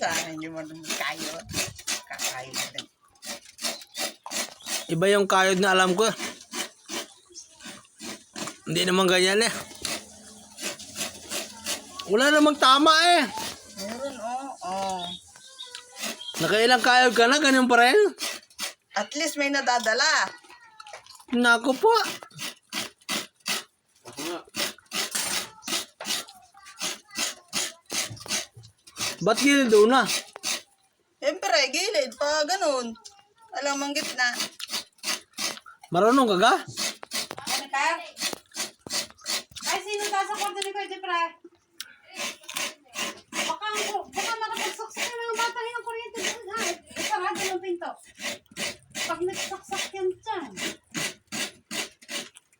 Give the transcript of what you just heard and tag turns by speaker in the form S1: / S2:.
S1: Sana hindi mo naman kayod. Kakayod na din.
S2: Iba yung kayod na alam ko. Hindi naman ganyan eh. Wala namang tama eh.
S1: Meron, oh.
S2: Nakailang kayod ka na, ganyan pa rin.
S1: At least may nadadala.
S2: Naku po. Ba't gilid doon na?
S1: Siyempre, gilid. Pa ganun. Alam mong gitna.
S2: Marunong ka ga?
S3: Ano ka? Ay, sino tayo sa kwarto ni Kuya Jepra?